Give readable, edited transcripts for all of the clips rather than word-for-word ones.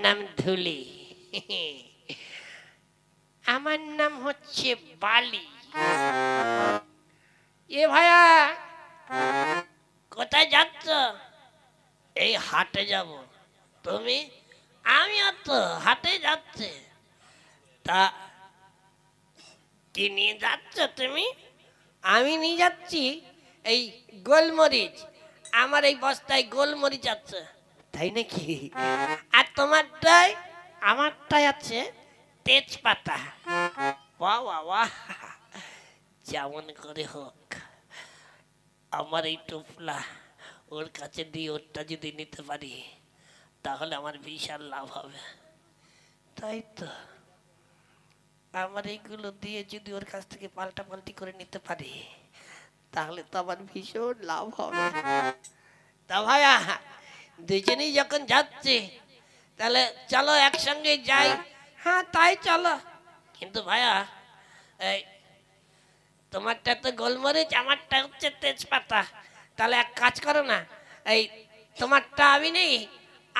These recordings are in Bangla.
নাম ধুলি। আমার নাম হচ্ছে বালি। এ ভাইয়া, কোথায় যাচ্ছ? এই হাটে যাব। তুমি? আমিও তো হাটে যাচ্ছে। তা কি নিয়ে যাচ্ছ তুমি? আমি নিয়ে যাচ্ছি এই গোলমরিচ। আমার এই বস্তায় গোলমরিচ আছে। তাই নাকি? আর তোমারটাই? আমারটাই আছে তেজপাতা। বাহ বাহ বাহ, যেমন করে হোক আমার এই টোপলা ওর কাছে দিয়ে ওরটা যদি নিতে পারি তাহলে আমার বিশাল লাভ হবে। তাই তো, আমার এইগুলো দিয়ে যদি ওর কাছ থেকে পাল্টা পাল্টি করে নিতে পারি তাহলে তো আমার ভীষণ লাভ হবে। তা ভাইয়া, দুজনেই যখন যাচ্ছে তাহলে চলো একসঙ্গে যাই। হ্যাঁ তাই চলো। কিন্তু ভাইয়া, এই তোমারটা তো গোলমরিচ, আমারটা হচ্ছে তেজপাতা। তাহলে এক কাজ করো না, এই তোমারটা আমি নেই,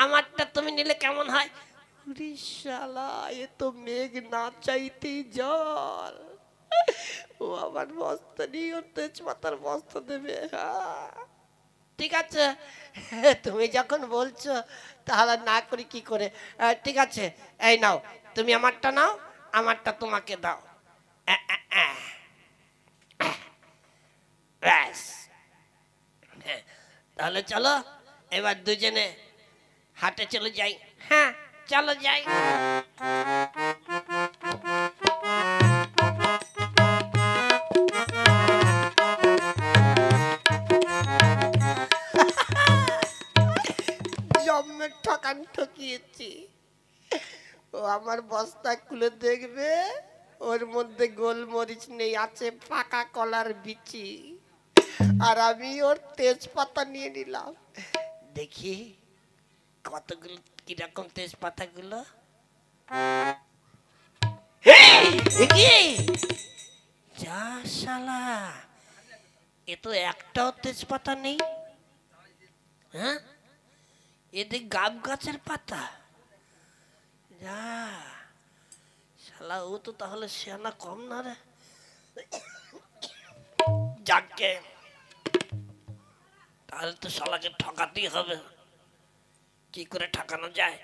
আমারটা তুমি নিলে কেমন হয়? ওরে শালা, এ তো মেঘ না চাইতেই জল। ও আমার বস্তা নিয়ে ওর তেজপাতার বস্তা দেবে। ঠিক আছে, তুমি যখন বলছো তাহলে না করি কি করে। ঠিক আছে, এই নাও, তুমি আমারটা নাও, আমারটা তোমাকে দাও। ব্যাস, তাহলে চলো এবার দুজনে হাটে চলে যাই। হ্যাঁ চলো যাই। জম্মের ঠকান ঠকিয়েছি। ও আমার বস্তা খুলে দেখবে, ওর মধ্যে গোলমরিচ নেই, আছে পাকা কলার বিচি। আর আমি ওর তেজপাতা নিয়ে নিলাম। দেখি কতগুলো, কিরকম তেজপাতা গুলো। যা শালা, এ তো একটাও তেজপাতা নেই। হ্যাঁ, এদিক গাব গাছের পাতা। যা শালা, ও তো তাহলে সেনা কম না রে। যাকে তাহলে তো শালাকে ঠকাতেই হবে। কি করে ঠকানো যায়?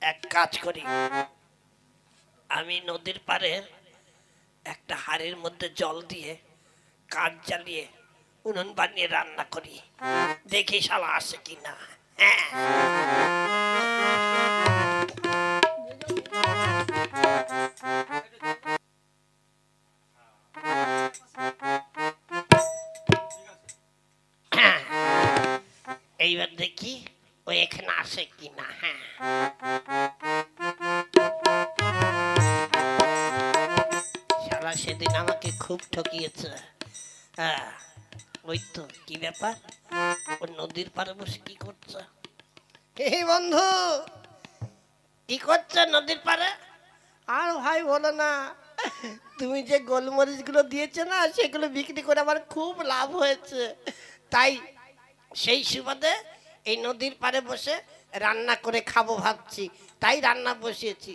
এক কাজ করি, আমি নদীর পাড়ে একটা হাড়ির মধ্যে জল দিয়ে কাঠ জ্বালিয়ে উনুন বানিয়ে রান্না করি, দেখি শালা আসে কিনা। এইবার দেখি ও এখানে আসে কিনা। হ্যাঁ, শালা সেদিন আমাকে খুব ঠকিয়েছে। হ্যাঁ, ওই তো কি ব্যাপার, ও নদীর পাড়ে বসে কি করছে? হে বন্ধু, কি করছো নদীর পাড়ে? আর ভাই বলো না, তুমি যে গোলমরিচ গুলো দিয়েছো না, সেগুলো বিক্রি করে আমার খুব লাভ হয়েছে। তাই সেই সুবাদে এই নদীর পাড়ে বসে রান্না করে খাবো ভাবছি, তাই রান্না বসিয়েছি।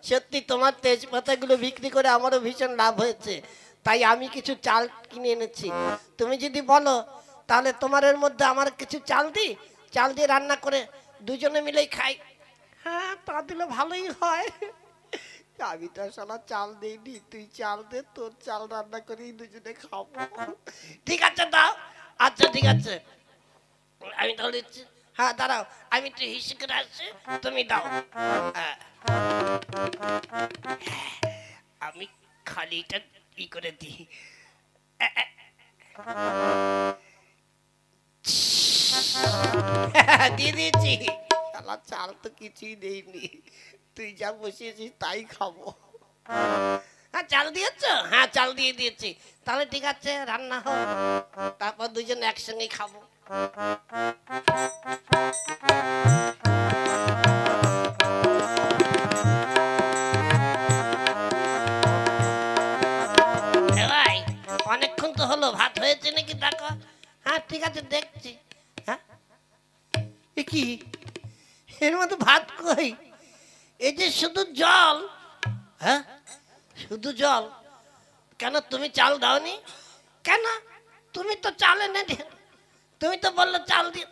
সত্যি তোমার তেজপাতাগুলো বিক্রি করে আমারও ভীষণ লাভ হয়েছে, তাই আমি কিছু চাল কিনে এনেছি। তুমি যদি বলো তাহলে তোমার এর মধ্যে আমার কিছু চাল দিই, চাল দিয়ে রান্না করে দুজনে মিলেই খাই। হ্যাঁ, তা দিলে ভালোই হয়। আমি তো শালা চাল দিইনি, তুই চাল দে, তোর চাল রান্না করি দুজনে খাবো। ঠিক আছে দাও। আচ্ছা ঠিক আছে, আমি তাহলে দিচ্ছি। হ্যাঁ দাঁড়াও, আমি একটু হিসেব করে আসছি, তুমি দাও। আমি খালিটা ই করে দিই। দিয়ে দিয়েছি। শালা চাল তো কিছুই দেইনি, তুই যা বসিয়েছিস তাই খাবো। হ্যাঁ চাল দিয়েছ? হ্যাঁ চাল দিয়ে দিয়েছি। তাহলে ঠিক আছে, রান্না হোক, তারপর দুজন একসঙ্গে খাবো। ভাই অনেকক্ষণ তো হলো, ভাত হয়েছে নাকি দেখো। হ্যাঁ ঠিক আছে দেখছি। হ্যাঁ এ কি, এর মধ্যে ভাত কই? এই যে শুধু জল। হ্যাঁ, শুধু জল। কেন তুমি চাল দাওনি কেন? তুমি তো চাল এনে দিয়ে, তুমি তো বললে চাল দিয়ে।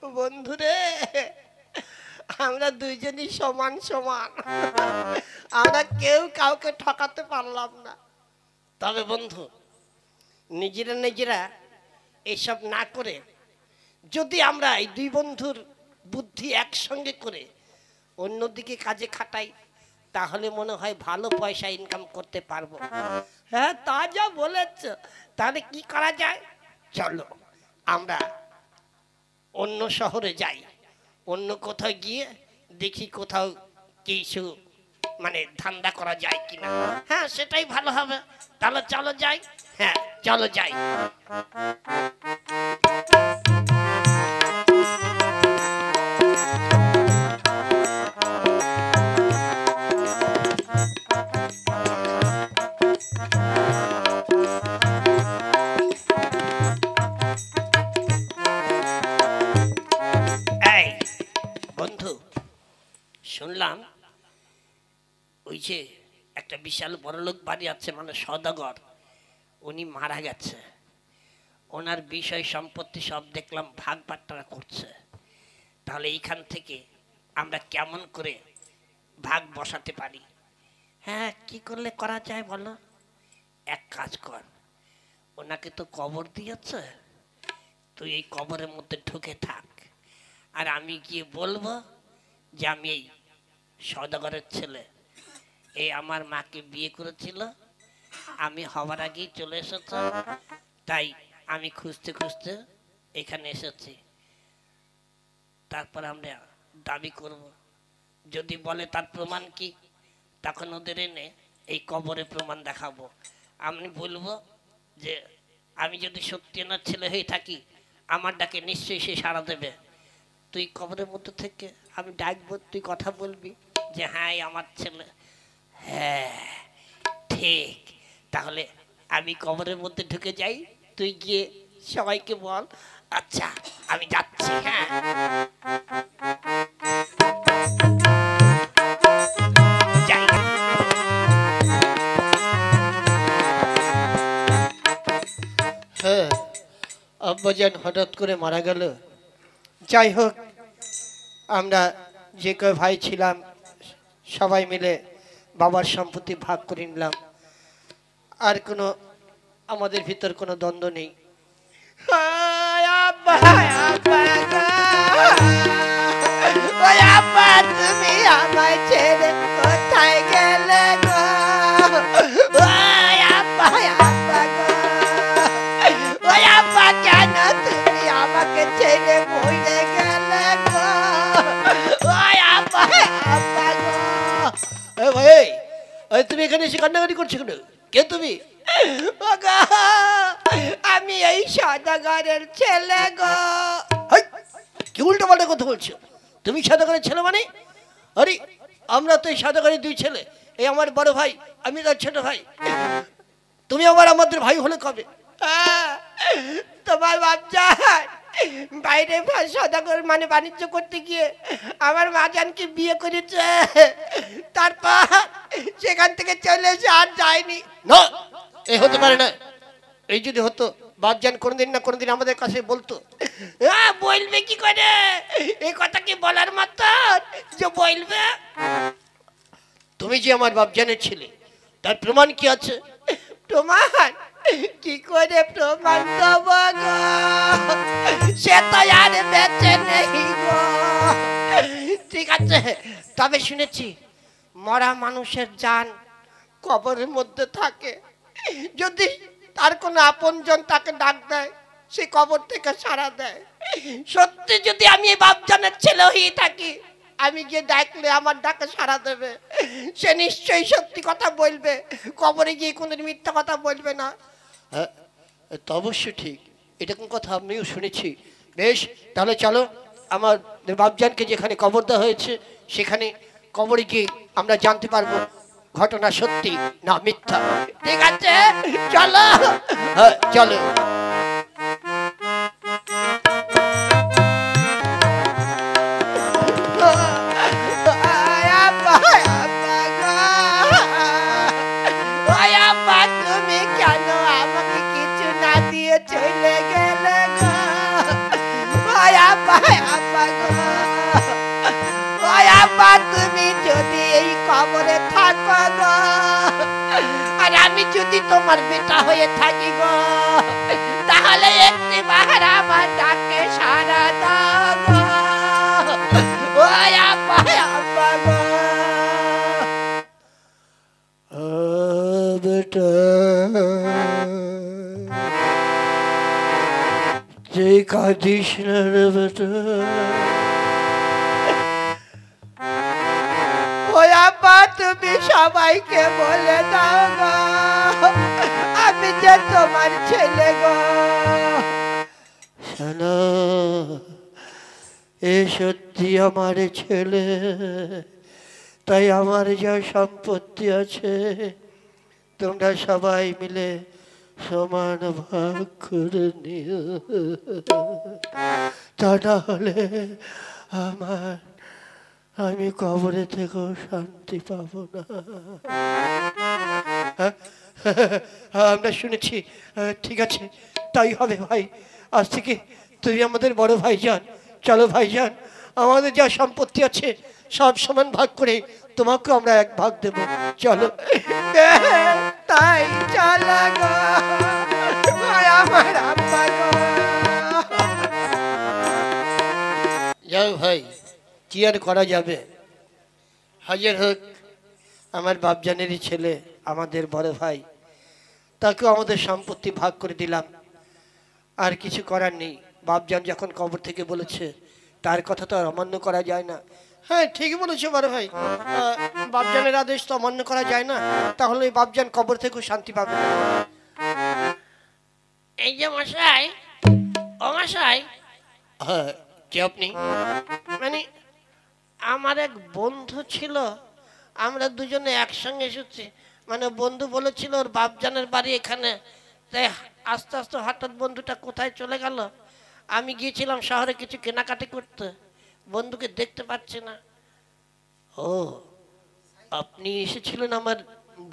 ও বন্ধুরে, আমরা দুইজনই সমান সমান, আমরা কেউ কাউকে ঠকাতে পারলাম না। তবে বন্ধু, নিজেরা নিজেরা এসব না করে যদি আমরা এই দুই বন্ধুর বুদ্ধি একসঙ্গে করে অন্যদিকে কাজে খাটাই, তাহলে মনে হয় ভালো পয়সা ইনকাম করতে পারবো। হ্যাঁ, তা যা বলেছ। তাহলে কি করা যায়? চলো আমরা অন্য শহরে যাই, অন্য কোথাও গিয়ে দেখি কোথাও কিছু মানে ধান্দা করা যায় কিনা। হ্যাঁ, সেটাই ভালো হবে। তাহলে চলো যাই। হ্যাঁ, চলো যাই। এই বন্ধু, শুনলাম ওই যে একটা বিশাল বড়লোক বাড়ি আছে, মানে সওদাগর, উনি মারা গেছে। ওনার বিষয় সম্পত্তি সব দেখলাম ভাগ বাট্টারা করছে। তাহলে এইখান থেকে আমরা কেমন করে ভাগ বসাতে পারি? হ্যাঁ, কি করলে করা যায় বলো? এক কাজ কর, ওনাকে তো কবর দিয়েছে, তুই এই কবরের মধ্যে ঢুকে থাক, আর আমি গিয়ে বলবো যে আমি এই সওদাগরের ছেলে, এই আমার মাকে বিয়ে করেছিল, আমি হওয়ার আগেই চলে এসেছে, তাই আমি খুঁজতে খুঁজতে এখানে এসেছি। তারপর আমরা দাবি করব, যদি বলে তার প্রমাণ কি, তখন ওদের এনে এই কবরে প্রমাণ দেখাবো। আমি বলবো যে আমি যদি সত্যি ওনার ছেলে হয়ে থাকি, আমার ডাকে নিশ্চয়ই সে সাড়া দেবে। তুই কবরের মধ্যে থেকে আমি ডাকবো, তুই কথা বলবি যে হ্যাঁ আমার ছেলে। হ্যাঁ ঠিক, তাহলে আমি কবরের মধ্যে ঢুকে যাই, তুই গিয়ে সবাইকে বল। আচ্ছা, আমি যাচ্ছি। হ্যাঁ, যাই। হ্যাঁ, আব্বাজান হঠাৎ করে মারা গেল। যাই হোক, আমরা যে কয় ভাই ছিলাম সবাই মিলে বাবার সম্পত্তি ভাগ করে নিলাম। আর কোনো আমাদের ভিতর কোনো দ্বন্দ্ব নেই। তুমি আমায় ছেড়ে কোথায় গেলে গো? কেন তুমি আমাকে ছেড়ে মরে গেলে গো? তুমি এখানে এসে কান্নাকাটি করছো কেন? কে তুমি? আমি এই সওদাগরের ছেলে গো। কি উল্টো পাল্টা কথা বলছো? তুমি সওদাগরের ছেলে মানে? আরে আমরা তো এই সওদাগরের দুই ছেলে, এই আমার বড় ভাই, আমি তার ছোট ভাই। তুমি আবার আমাদের ভাই হলে কবে? তোমার বাপজান বাইরে সওদাগর মানে বাণিজ্য করতে গিয়ে আমার মাজানকে বিয়ে করেছে, তারপর সেখান থেকে চলে এসে আর যায়নি। না, এই হতে পারে না। এই যদি হতো, বাপজান কোনদিন না কোনদিন আমাদের কাছে বলতো। বলবে কি করে? এই কথা কি বলার মতো যে বলবে? তুমি যে আমার বাপজানের ছেলে, তার প্রমাণ কি আছে? প্রমাণ কি করে প্রমাণ দেব গো? সে তো আর বেঁচে নেই গো। ঠিক আছে, তবে শুনেছি মরা মানুষের জান কবরের মধ্যে থাকে, যদি তার কোনো আপনজন তাকে ডাক দেয়, সে কবর থেকে সাড়া দেয়। সত্যি যদি আমি এই বাপজানের ছেলে হয়ে থাকি, আমি গিয়ে ডাকলে আমার ডাকে সাড়া দেবে, সে নিশ্চয়ই সত্যি কথা বলবে, কবরে গিয়ে কোনদিন মিথ্যা কথা বলবে না। হ্যাঁ, তো অবশ্যই ঠিক, এরকম কথা আমিও শুনেছি। বেশ, তাহলে চলো আমার বাপজানকে যেখানে কবর দেওয়া হয়েছে সেখানে কবরে গিয়ে আমরা জানতে পারবো ঘটনা সত্যি না মিথ্যা। ঠিক আছে, চলো। হ্যাঁ চলো। কবরে থাকো গো, আর আমি যদি তোমার বেটা হয়ে থাকি গো, তাহলে একটি বার আমার ডাকে সাড়া দাও গো। ও আব্বা আব্বা গো। বেটা যে কাঁদিস না রে বেটা। ও আব্বা তুমি সবাইকে বলে দাও গো আমি যে তোমার ছেলে গো। শোনো, এ সত্যি আমার ছেলে, তাই আমার যা সম্পত্তি আছে তোমরা সবাই মিলে সমান ভাগ করে নিও, তা না হলে আমি কবরে থেকেও শান্তি পাবো না। আমরা শুনেছি, ঠিক আছে তাই হবে ভাই, আজ থেকে তুমি আমাদের বড় ভাইজান। চলো ভাইজান, আমাদের যা সম্পত্তি আছে সব সমান ভাগ করে তোমাকে আমরা এক ভাগ দেব, চলো। তাই চলো গো আমার আব্বা গো। যাও ভাই, কি আর করা যাবে, হাজার হোক আমার বাপজানেরই ছেলে, আমাদের বড় ভাই, তাকেও আমাদের সম্পত্তি ভাগ করে দিলাম। আর কিছু করার নেই, বাপজান যখন কবর থেকে বলেছে তার কথা তো আর অমান্য করা যায় না। হ্যাঁ ঠিকই বলেছো বড় ভাই, বাপজানের আদেশ তো অমান্য করা যায় না, তাহলে বাপজান কবর থেকেও শান্তি পাবে না। এই যে মশাই, ও মশাই। হ্যাঁ কে আপনি? মানে আমার এক বন্ধু ছিল, আমরা দুজনে একসঙ্গে এসেছি। মানে বন্ধু বলেছিল ওর বাপজানের বাড়ি এখানে, তাই আস্তে আস্তে হঠাৎ বন্ধুটা কোথায় চলে গেল। আমি গিয়েছিলাম শহরে কিছু কেনাকাটি করতে, বন্ধুকে দেখতে পাচ্ছি না। ও আপনি এসেছিলেন আমার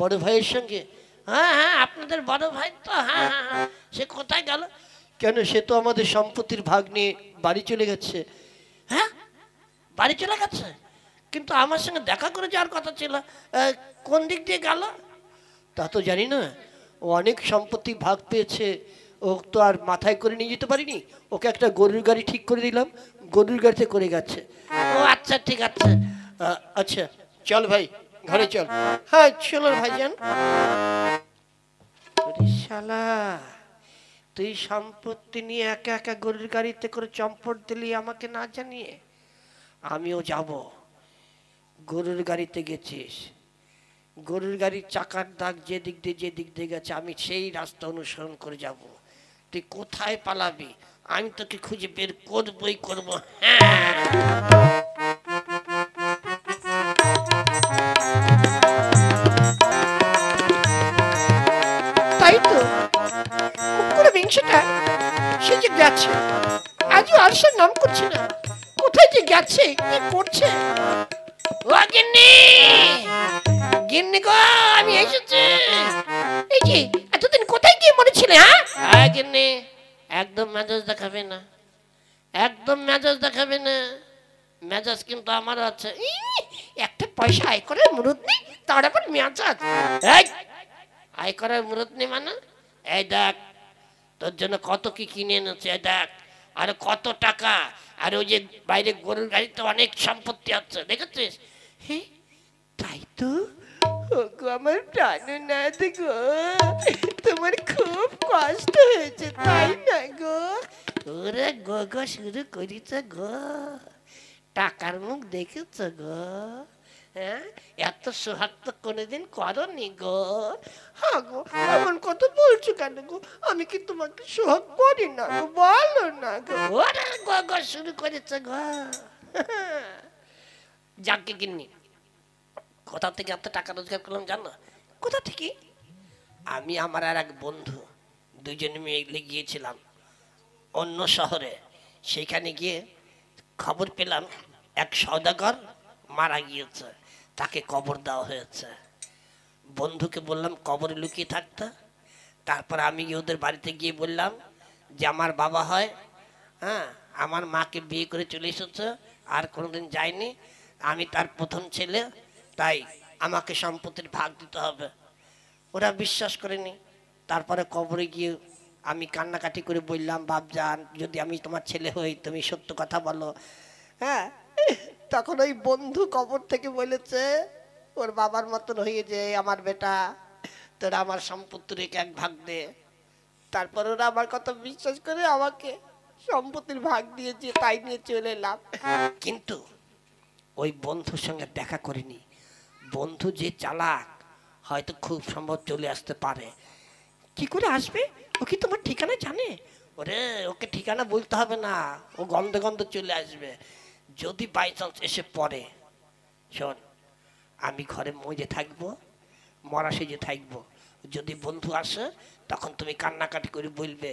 বড় ভাইয়ের সঙ্গে? হ্যাঁ হ্যাঁ আপনাদের বড় ভাই তো। হ্যাঁ হ্যাঁ হ্যাঁ, সে কোথায় গেল? কেন, সে তো আমাদের সম্পত্তির ভাগ নিয়ে বাড়ি চলে গেছে। হ্যাঁ বাড়ি চলে গেছে, কিন্তু আমার সঙ্গে দেখা করে যাওয়ার কথা ছিল, কোন দিক দিয়ে গেল তা তো জানি না। ও অনেক সম্পত্তি ভাগ পেয়েছে, ও তো আর মাথায় করে নিয়ে যেতে পারিনি, ওকে একটা গরুর গাড়ি ঠিক করে দিলাম, গরুর গাড়িতে করে গেছে। ও আচ্ছা ঠিক আছে। আচ্ছা চল ভাই ঘরে চল। হ্যাঁ চলো ভাইজান। শালা তুই সম্পত্তি নিয়ে একা একা গরুর গাড়িতে করে চম্পট দিলি আমাকে না জানিয়ে। আমিও যাব। গরুর গাড়িতে গেছিস, গরুর গাড়ির চাকার দাগ যে দিক দিয়ে গেছে আমি সেই রাস্তা অনুসরণ করে যাব। তুই কোথায় পালাবি আমি তোকে খুঁজে বের করবই করবো। তাই তো বিংশটা সে যে গেছে, আজও আর সে নাম করছে না, কোথায় যে গেছে কি করছে। ও গিন্নি, গিন্নি গো আমি এসেছি। এই যে এতদিন কোথায় গিয়ে মরেছিলে? হ্যাঁ গিন্নি, একদম মেজাজ দেখাবে না, একদম মেজাজ দেখাবে না। মেজাজ কিন্তু আমারও আছে। একটা পয়সা আয় করার মুরুদ নেই, তার আবার মেজাজ। আয় করার মুরুদ নেই মানে? এই দেখ তোর জন্য কত কি কিনে এনেছে, দেখ আর কত টাকা, আর ওই যে বাইরে গরুর গাড়িতে অনেক সম্পত্তি আছে দেখেছিস? হ্যাঁ তাই তো। আমার প্রাণনাথ গো, তোমার খুব কষ্ট হয়েছে তাই না গো? ওরে গো গো শুরু করেছ গো, টাকার মুখ দেখেছ গো? হ্যাঁ এত সোহাগ তো কোনোদিন করনি গো। হ্যাঁ গো এমন কত বলছো কেন গো? আমি কি তোমাকে সোহাগ করি না গো? বলো না গো। ওরে গো গো শুরু করেছ গো। যাকে কিন্নি, কোথা থেকে এত টাকা রোজগার করলাম জানো? কোথা থেকে? আমি আমার আর এক বন্ধু দুজনে মিলে গিয়েছিলাম অন্য শহরে। সেখানে গিয়ে খবর পেলাম এক সওদাগর মারা গিয়েছে, তাকে কবর দেওয়া হয়েছে। বন্ধুকে বললাম কবরে লুকিয়ে থাকতে। তারপর আমি ওদের বাড়িতে গিয়ে বললাম যে আমার বাবা হয়, হ্যাঁ আমার মাকে বিয়ে করে চলে এসেছে, আর কোনোদিন যায়নি, আমি তার প্রথম ছেলে, তাই আমাকে সম্পত্তির ভাগ দিতে হবে। ওরা বিশ্বাস করেনি। তারপরে কবরে গিয়ে আমি কান্নাকাটি করে বললাম, বাপজান যদি আমি তোমার ছেলে হই তুমি সত্য কথা বলো। হ্যাঁ, তখন ওই বন্ধু কবর থেকে বলেছে ওর বাবার মতন হয়ে যে আমার বেটা তোরা আমার সম্পত্তির এক ভাগ দে। তারপর ওরা আমার কথা বিশ্বাস করে আমাকে সম্পত্তির ভাগ দিয়েছে, তাই নিয়ে চলে এলাম। কিন্তু ওই বন্ধুর সঙ্গে দেখা করিনি। বন্ধু যে চালাক, হয়তো খুব সম্ভব চলে আসতে পারে। কি করে আসবে? ও কি তোমার ঠিকানা জানে? ওরে ওকে ঠিকানা বলতে হবে না, ও গন্ধে গন্ধে চলে আসবে। যদি বাই চান্স এসে পড়ে, শোন আমি ঘরে মজে থাকবো, মরা সেজে থাকবো। যদি বন্ধু আসে তখন তুমি কান্নাকাটি করে বলবে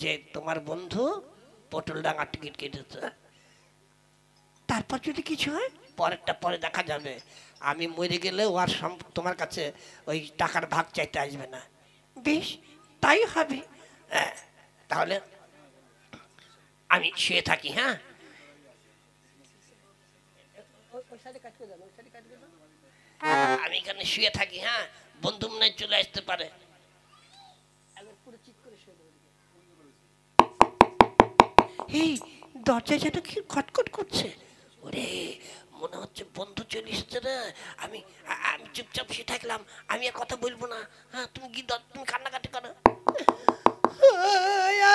যে তোমার বন্ধু পটলডাঙ্গার টিকিট কেটেছে। তারপর যদি কিছু হয় পরেরটা পরে দেখা যাবে। আমি মরে গেলে ও আর তোমার কাছে ওই টাকার ভাগ চাইতে আসবে না। বেশ, তাই হবে। তাহলে আমি শুয়ে থাকি। হ্যাঁ, আমি এখানে শুয়ে থাকি। হ্যাঁ, বন্ধু মনে চলে আসতে পারে। এই দরজা যেন কি খটখট করছে। ওরে মনে হচ্ছে বন্ধু চলে এসছে রে। আমি আমি চুপচাপ শুয়ে থাকলাম, আমি আর কথা বলবো না। হ্যাঁ, তুমি কি তুমি কান্নাকাটি করো।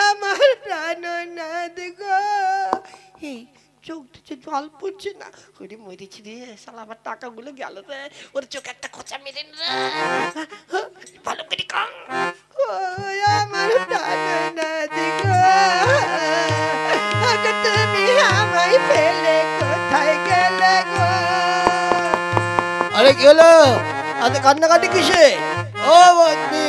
আমার প্রাণনাথ গো, এই চোখ থেকে জল পড়ছে না। ওরে মরেছি রে, শালা আমার টাকাগুলো গেল রে। ওর চোখ একটা খোঁচা মেরে রে, ভালো করে কান। আমার প্রাণনাথ গো, তুমি আমায় ফেলে কোথায় গেলে গো? আরে কি হলো? আজ কান্নাকাটি কিসে? ও বন্ধু,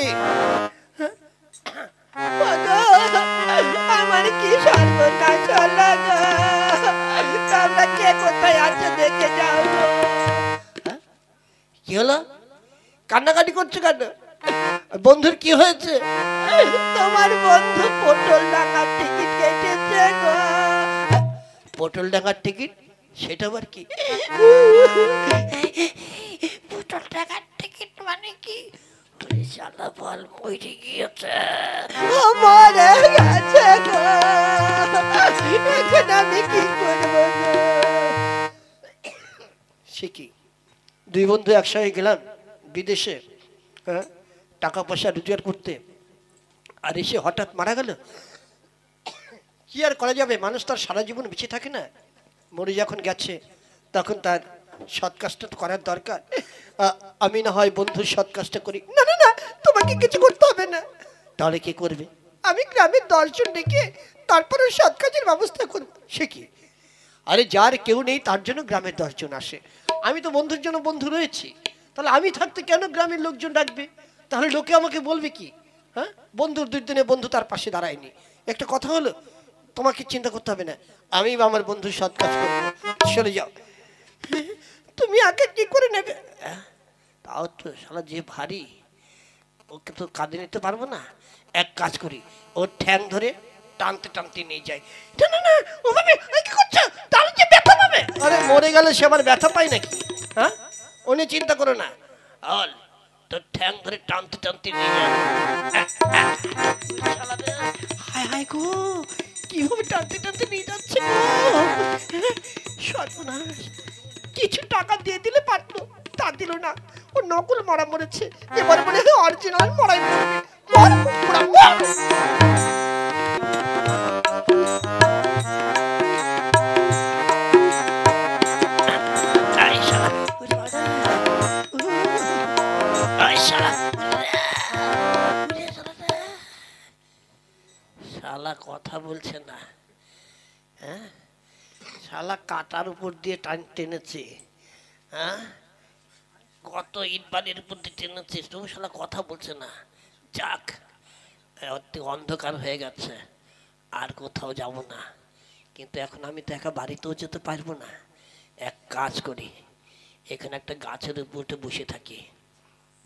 আমার কি সর্বনাশ হলো গো? তোমরা কে কোথায় আছো দেখে যাও গো। কি হলো? কান্নাকাটি করছো কেন? বন্ধুর কি হয়েছে? তোমার বন্ধু পটলডাঙ্গার টিকিট কেটেছে গো। পটলডাঙ্গার টিকিট? সেটা আবার কি? পটলডাঙ্গার টিকিট মানে কি? শালা বল মরে গিয়েছে। মরে গেছে গো, এখন আমি কি করবো গো? সে কি, দুই বন্ধু একসঙ্গে গেলাম বিদেশে, হ্যাঁ, টাকা পয়সা রোজগার করতে, আর এসে হঠাৎ মারা গেল। কি আর করা যাবে, মানুষ তার সারা জীবন বেঁচে থাকে না। মরে যখন গেছে তখন তার সৎ কাজটা করার দরকার। আমি না হয় বন্ধুর সৎ কাজটা করি। না না না, তোমাকে কিছু করতে হবে না। তাহলে কি করবে? আমি গ্রামের 10 জন ডেকে তারপরে সৎ কাজের ব্যবস্থা করব। সে কি? আরে যার কেউ নেই তার জন্য গ্রামের 10 জন আসে। আমি তো বন্ধুর জন্য বন্ধু রয়েছি, তাহলে আমি থাকতে কেন গ্রামের লোকজন ডাকবে? তাহলে লোকে আমাকে বলবে কি? হ্যাঁ, বন্ধুর দুর্দিনে বন্ধু তার পাশে দাঁড়ায়নি। একটা কথা হলো, তোমাকে চিন্তা করতে হবে না, আমি আমার বন্ধুর সৎ কাজ করবো। চলে যাও। তুমি আগে কি করে নেবে? তাও তো শালা যে ভারী, ওকে তো কাঁধে নিতে পারবো না। এক কাজ করি, ওর ঠ্যাং ধরে টানতে টানতে নিয়ে যাই। না না না, ওভাবে কি করছো? তাহলে যে ব্যথা পাবে। আরে মরে গেলে সে আবার ব্যথা পায় নাকি? হ্যাঁ, ও নিয়ে চিন্তা করো না। অল তোর ঠ্যাং ধরে টানতে টানতে নিয়ে যাই। হায় হায় গো, কিভাবে টানতে টানতে নিয়ে যাচ্ছে গো? সর্বনাশ, কিছু টাকা দিয়ে দিলে পারতো, তা দিল না। ও নকল মরা মরেছে, এবার মনে হয় অরিজিনাল মরাই মরবে। মর পুরা মর। শালা কথা বলছে না। হ্যাঁ, শালা কাটার উপর দিয়ে টেনেছে। হ্যাঁ, কত ইট বালির উপর দিয়ে টেনেছে, তবু শালা কথা বলছে না। যাক, অন্ধকার হয়ে গেছে, আর কোথাও যাব না। কিন্তু এখন আমি তো একা বাড়িতেও যেতে পারবো না। এক কাজ করি, এখানে একটা গাছের উপর বসে থাকি।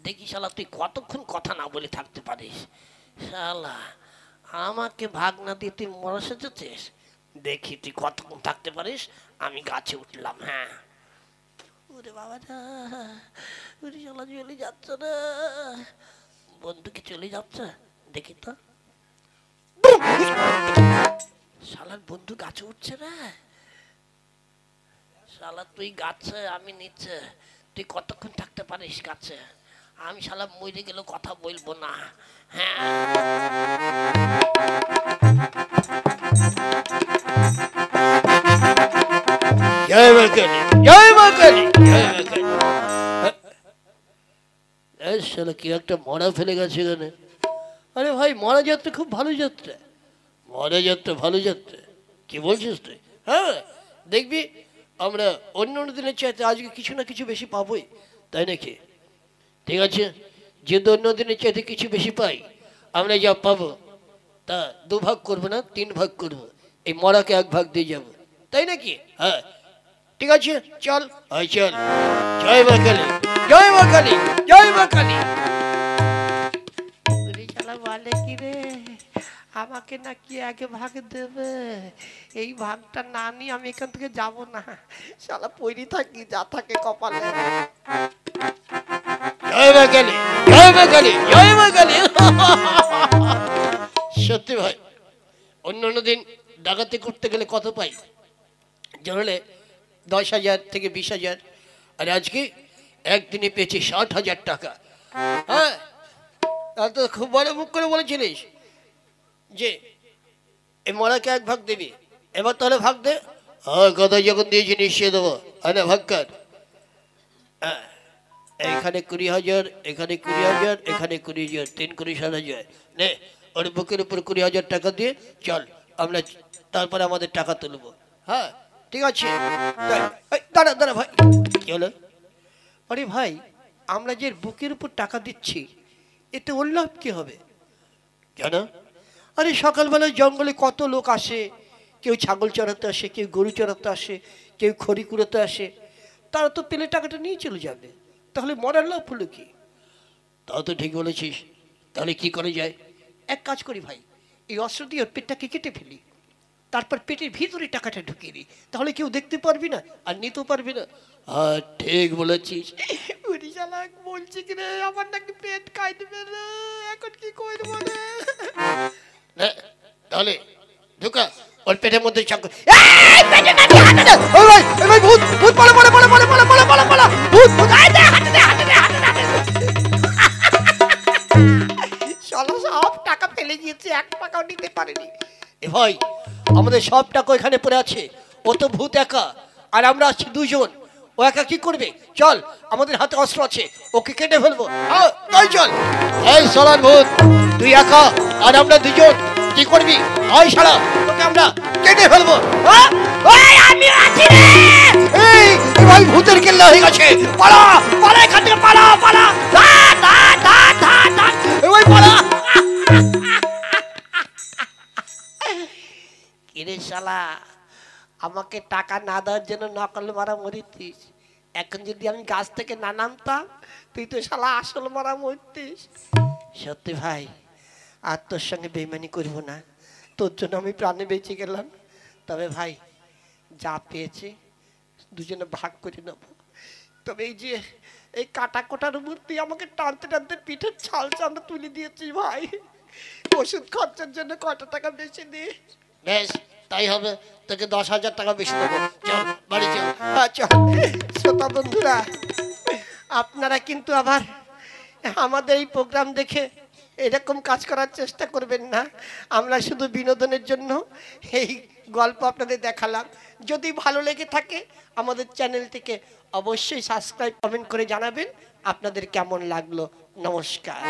দেখি শালা তুই কতক্ষণ কথা না বলে থাকতে পারিস। শালা আমাকে ভাগ না দিয়ে তুই মরা সেজেছিস, দেখি তুই কতক্ষণ থাকতে পারিস। আমি গাছে উঠলাম। হ্যাঁ, ওরে বাবা, শালা চলে যাচ্ছে না, বন্ধু কি চলে যাচ্ছে? দেখি তো, শালার বন্ধু গাছে উঠছে না। শালা তুই গাছে, আমি নিচে, তুই কতক্ষণ থাকতে পারিস গাছে? আমি শালা মরে গেলে কথা বলবো না। হ্যাঁ, জয় মা কালী, জয় মা কালী, জয় মা কালী। শালা কি একটা মরা ফেলে গেছে এখানে। আরে ভাই, মরা যাত্রা খুব ভালো যাত্রা, মরা যাত্রা ভালো যাত্রা। কি বলছিস তুই? হ্যাঁ, দেখবি আমরা অন্য অন্য দিনের চাইতে আজকে কিছু না কিছু বেশি পাবোই, তাই নাকি? ঠিক আছে, যেহেতু অন্য দিনের চাইতে কিছু বেশি পাই, আমরা যা পাবো তা 2 ভাগ করবো না, 3 ভাগ করবো। এই মরাকে 1 ভাগ দিয়ে যাবো, তাই নাকি? হ্যাঁ ঠিক আছে, চল আয় চল। জয় মা কালী, জয় মা কালী, জয় মা কালী। বলে কি রে, আমাকে নাকি 1 ভাগ দেবে? এই ভাগটা না নিয়ে আমি এখান থেকে যাব না। শালা পয়রি থাকি, যা থাকে কপালে। জয় মা কালী, জয় মা কালী, জয় মা কালী। সত্যি ভাই, অন্য অন্য দিন ডাকাতি করতে গেলে কত পাই? জানলে 10,000 থেকে 20,000, আর আজকে একদিনে পেয়েছি 60,000 টাকা। হ্যাঁ, তাহলে তো খুব বড় মুখ করে বলেছিলিস যে এই মরাকে 1 ভাগ দিবি। এবার তাহলে ভাগ দে। হ্যাঁ, কথা যখন দিয়েছি নিশ্চয় দেবো। আরে ভাগ কর। এখানে 20,000, এখানে 20,000, এখানে 20,000, 3 কোটি 60,000। নে, ওর বুকের উপর 20,000 টাকা দিয়ে চল, আমরা তারপরে আমাদের টাকা তুলবো। হ্যাঁ ঠিক আছে, দাঁড়া দাঁড়া ভাই, কি হলো? আরে ভাই, আমরা যে বুকের উপর টাকা দিচ্ছি, এতে ওর লাভ কি হবে জানো? আরে সকালবেলায় জঙ্গলে কত লোক আসে, কেউ ছাগল চড়াতে আসে, কেউ গরু চড়াতে আসে, কেউ খড়ি কুড়াতে আসে, তারা তো পেলে টাকাটা নিয়ে চলে যাবে, তাহলে মরার লাভ হলো কি? তাও তো ঠিক বলেছিস। তাহলে কি করে যায়? এক কাজ করি ভাই, এই অস্ত্র দিয়ে ওর পেটটাকে কেটে ফেলি, তারপর পেটের ভিতরে টাকাটা ঢুকিয়ে দিই, তাহলে কেউ দেখতে পারবি না আর নিতেও পারবি না। হ্যাঁ ঠিক বলেছিস। বলছি কি রে, আমার নাকি পেট খাই দিবে রে, এখন কি করবো রে? তাহলে ঢুকা ওর পেটের মধ্যে চাকু। সব টাকা ফেলে গিয়েছে, 1 টাকাও নিতে পারেনি। এ ভাই, আমাদের সব টাকা এখানে পড়ে আছে, ও তো ভূত একা, আর আমরা আছি 2 জন। ও একা কি করবে? চল, আমাদের হাতে অস্ত্র আছে, ওকে কেটে ফেলবো। তাই চল। এই শালার ভূত, তুই একা আর আমরা 2 জন, কি করবি? আয় শালা, তোকে আমরা কেটে ফেলবো। আমি আছি রে। এই ভাই, ভূতের কেল্লা হয়ে গেছে, পালা পালা এখান থেকে, পালা পালা, ওই পালা। কিরে শালা, আমাকে টাকা না দেওয়ার জন্য নকল মারা মরিতিস, এখন যদি আমি গাছ থেকে না নামতাম, তুই তো শালা আসল মারা মরতিস। সত্যি ভাই, আর তোর সঙ্গে বেইমানি করবো না, তোর জন্য আমি প্রাণে বেঁচে গেলাম। তবে ভাই, যা পেয়েছি 2 জনে ভাগ করে নেব। তবে এই যে এই কাটা কোটার উপর তুই আমাকে টানতে টানতে পিঠের ছাল চামড়া তুলে দিয়েছিস ভাই, ওষুধ খরচার জন্য কত টাকা বেশি দে। বেশ, তাই হবে, তোকে 10,000 টাকা বেশি দেবো। চল বাড়ি চল। চল। শ্রোতা বন্ধুরা, আপনারা কিন্তু আবার আমাদের এই প্রোগ্রাম দেখে এরকম কাজ করার চেষ্টা করবেন না। আমরা শুধু বিনোদনের জন্য এই গল্প আপনাদের দেখালাম। যদি ভালো লেগে থাকে আমাদের চ্যানেলটিকে অবশ্যই সাবস্ক্রাইব, কমেন্ট করে জানাবেন আপনাদের কেমন লাগলো। নমস্কার।